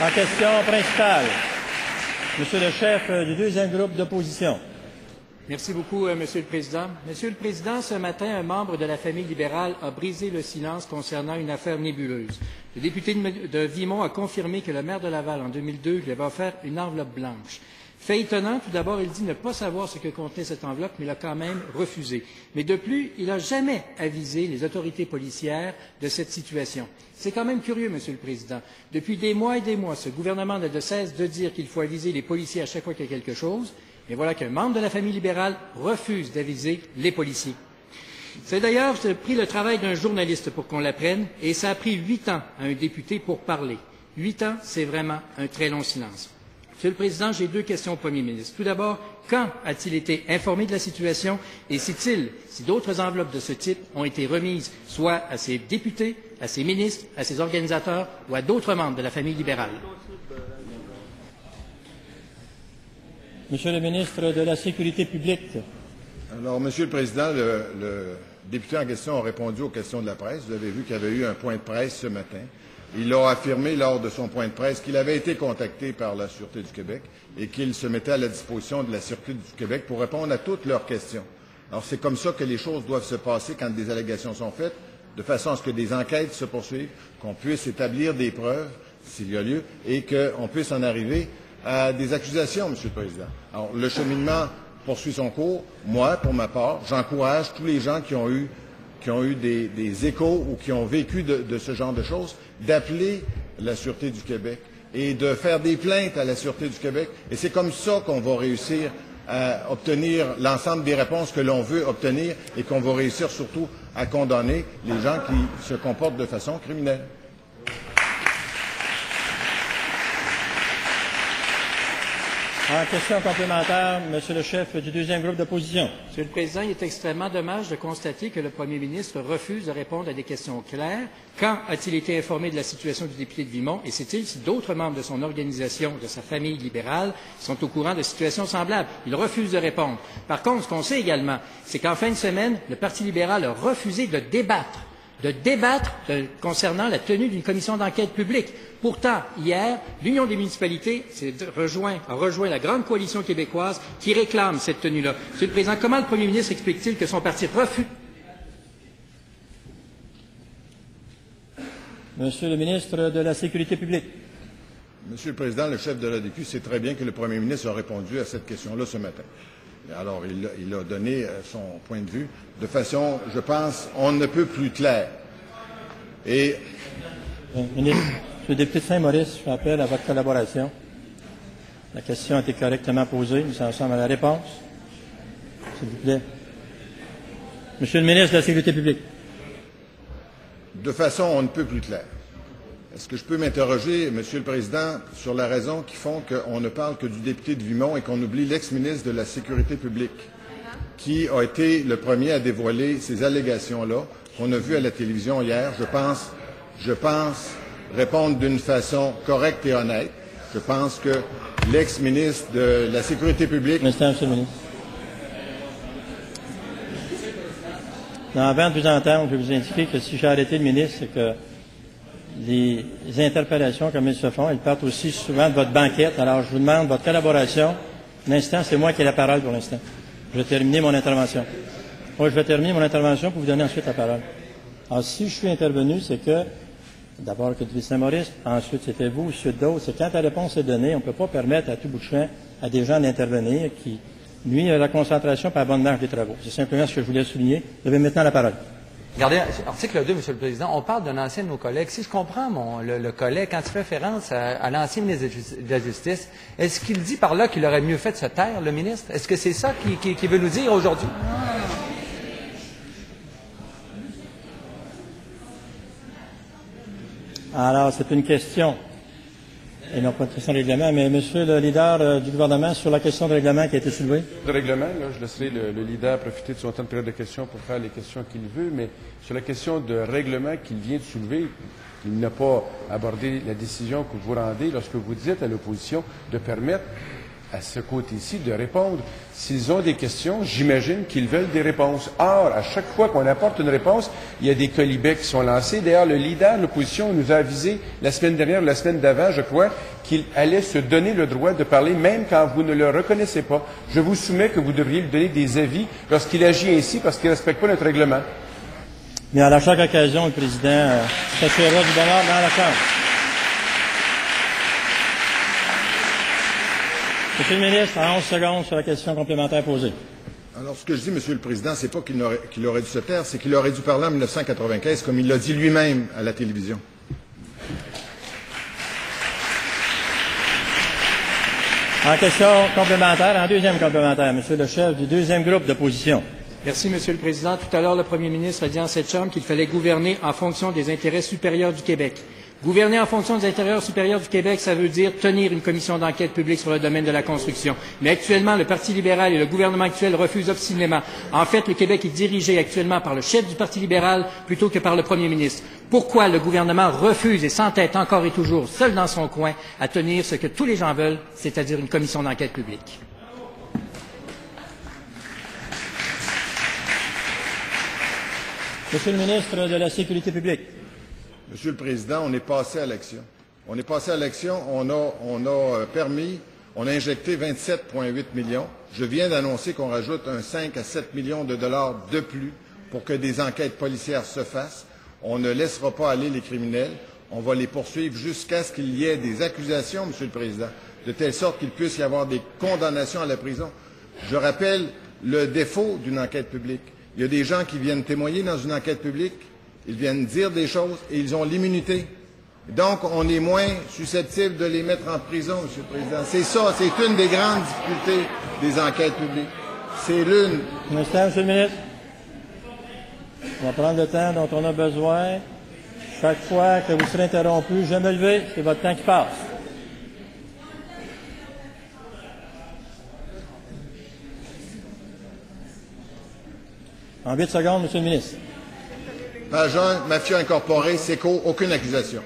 En question principale, Monsieur le chef du deuxième groupe d'opposition. Merci beaucoup, Monsieur le Président. Monsieur le Président, ce matin, un membre de la famille libérale a brisé le silence concernant une affaire nébuleuse. Le député de Vimont a confirmé que le maire de Laval, en 2002, lui avait offert une enveloppe blanche. Fait étonnant, tout d'abord, il dit ne pas savoir ce que contenait cette enveloppe, mais l'a quand même refusé. Mais de plus, il n'a jamais avisé les autorités policières de cette situation. C'est quand même curieux, Monsieur le Président. Depuis des mois et des mois, ce gouvernement n'a de cesse de dire qu'il faut aviser les policiers à chaque fois qu'il y a quelque chose. Et voilà qu'un membre de la famille libérale refuse d'aviser les policiers. C'est d'ailleurs pris le travail d'un journaliste pour qu'on l'apprenne, et ça a pris 8 ans à un député pour parler. 8 ans, c'est vraiment un très long silence. Monsieur le Président, j'ai 2 questions au Premier ministre. Tout d'abord, quand a-t-il été informé de la situation et sait-il si d'autres enveloppes de ce type ont été remises soit à ses députés, à ses ministres, à ses organisateurs ou à d'autres membres de la famille libérale? Monsieur le ministre de la Sécurité publique. Alors, Monsieur le Président, le député en question a répondu aux questions de la presse. Vous avez vu qu'il y avait eu un point de presse ce matin. Il a affirmé lors de son point de presse qu'il avait été contacté par la Sûreté du Québec et qu'il se mettait à la disposition de la Sûreté du Québec pour répondre à toutes leurs questions. Alors, c'est comme ça que les choses doivent se passer quand des allégations sont faites, de façon à ce que des enquêtes se poursuivent, qu'on puisse établir des preuves, s'il y a lieu, et qu'on puisse en arriver à des accusations, Monsieur le Président. Alors, le cheminement poursuit son cours. Moi, pour ma part, j'encourage tous les gens qui ont eu des échos ou qui ont vécu de ce genre de choses, d'appeler la Sûreté du Québec et de faire des plaintes à la Sûreté du Québec. Et c'est comme ça qu'on va réussir à obtenir l'ensemble des réponses que l'on veut obtenir et qu'on va réussir surtout à condamner les gens qui se comportent de façon criminelle. En question complémentaire, Monsieur le chef du deuxième groupe d'opposition. Monsieur le Président, il est extrêmement dommage de constater que le Premier ministre refuse de répondre à des questions claires. Quand a-t-il été informé de la situation du député de Vimont et sait-il si d'autres membres de son organisation, de sa famille libérale, sont au courant de situations semblables? Il refuse de répondre. Par contre, ce qu'on sait également, c'est qu'en fin de semaine, le Parti libéral a refusé de débattre concernant la tenue d'une commission d'enquête publique. Pourtant, hier, l'Union des municipalités a rejoint la grande coalition québécoise qui réclame cette tenue-là. Monsieur le Président, comment le Premier ministre explique-t-il que son parti refuse? Monsieur le ministre de la Sécurité publique. Monsieur le Président, le chef de l'ADQ sait très bien que le Premier ministre a répondu à cette question-là ce matin. Alors, il a donné son point de vue de façon, je pense, on ne peut plus clair. Et... Ministre, Monsieur le député de Saint-Maurice, je fais appel à votre collaboration. La question a été correctement posée. Nous en sommes à la réponse. S'il vous plaît. Monsieur le ministre de la Sécurité publique. De façon, on ne peut plus clair. Est-ce que je peux m'interroger, Monsieur le Président, sur la raison qui font qu'on ne parle que du député de Vimont et qu'on oublie l'ex-ministre de la Sécurité publique, qui a été le premier à dévoiler ces allégations-là, qu'on a vues à la télévision hier, je pense répondre d'une façon correcte et honnête. Je pense que l'ex-ministre de la Sécurité publique... Monsieur le ministre. Avant de vous entendre, je vais vous indiquer que si j'ai arrêté le ministre, c'est que les interpellations comme elles se font, elles partent aussi souvent de votre banquette. Alors, je vous demande votre collaboration. L'instant, c'est moi qui ai la parole pour l'instant. Je vais terminer mon intervention. Moi, je vais terminer mon intervention pour vous donner ensuite la parole. Alors, si je suis intervenu, c'est que, d'abord, que de Saint-Maurice, ensuite, c'était vous, ou ceux d'autres. C'est quand la réponse est donnée, on ne peut pas permettre à tout bout de champ à des gens d'intervenir qui nuisent à la concentration et à la bonne marche des travaux. C'est simplement ce que je voulais souligner. Vous avez maintenant la parole. Regardez, article 2, Monsieur le Président, on parle d'un ancien de nos collègues. Si je comprends le collègue, quand il fait référence à l'ancien ministre de la Justice, est-ce qu'il dit par là qu'il aurait mieux fait de se taire, le ministre? Est-ce que c'est ça qu'il veut nous dire aujourd'hui? Alors, c'est une question, et non pas une question de règlement, mais Monsieur le leader du gouvernement, sur la question de règlement qui a été soulevée. De règlement, là, je laisserai le leader profiter de son temps de période de questions pour faire les questions qu'il veut, mais sur la question de règlement qu'il vient de soulever, il n'a pas abordé la décision que vous rendez lorsque vous dites à l'opposition de permettre à ce côté-ci de répondre. S'ils ont des questions, j'imagine qu'ils veulent des réponses. Or, à chaque fois qu'on apporte une réponse, il y a des colibets qui sont lancés. D'ailleurs, le leader de l'opposition nous a avisé la semaine dernière ou la semaine d'avant, je crois, qu'il allait se donner le droit de parler, même quand vous ne le reconnaissez pas. Je vous soumets que vous devriez lui donner des avis lorsqu'il agit ainsi, parce qu'il ne respecte pas notre règlement. Bien, à chaque occasion, le président s'assurera du bonheur dans la Chambre. Monsieur le ministre, en 11 secondes sur la question complémentaire posée. Alors, ce que je dis, Monsieur le Président, c'est pas qu'il aurait dû se taire, c'est qu'il aurait dû parler en 1995, comme il l'a dit lui-même à la télévision. En question complémentaire, en deuxième complémentaire, Monsieur le chef du deuxième groupe d'opposition. Merci, Monsieur le Président. Tout à l'heure, le Premier ministre a dit en cette Chambre qu'il fallait gouverner en fonction des intérêts supérieurs du Québec. Gouverner en fonction des intérêts supérieurs du Québec, ça veut dire tenir une commission d'enquête publique sur le domaine de la construction. Mais actuellement, le Parti libéral et le gouvernement actuel refusent obstinément. En fait, le Québec est dirigé actuellement par le chef du Parti libéral plutôt que par le Premier ministre. Pourquoi le gouvernement refuse et s'entête encore et toujours, seul dans son coin, à tenir ce que tous les gens veulent, c'est-à-dire une commission d'enquête publique? Monsieur le ministre de la Sécurité publique. Monsieur le Président, on est passé à l'action. On est passé à l'action, on a injecté 27,8 millions. Je viens d'annoncer qu'on rajoute un 5 à 7 millions de dollars de plus pour que des enquêtes policières se fassent. On ne laissera pas aller les criminels. On va les poursuivre jusqu'à ce qu'il y ait des accusations, Monsieur le Président, de telle sorte qu'il puisse y avoir des condamnations à la prison. Je rappelle le défaut d'une enquête publique. Il y a des gens qui viennent témoigner dans une enquête publique. Ils viennent dire des choses et ils ont l'immunité. Donc, on est moins susceptible de les mettre en prison, Monsieur le Président. C'est ça, c'est une des grandes difficultés des enquêtes publiques. C'est l'une. Monsieur le ministre, on va prendre le temps dont on a besoin. Chaque fois que vous serez interrompu, je vais me lever, c'est votre temps qui passe. En 8 secondes, Monsieur le ministre. Page 1, Mafia Incorporée, SECO, aucune accusation.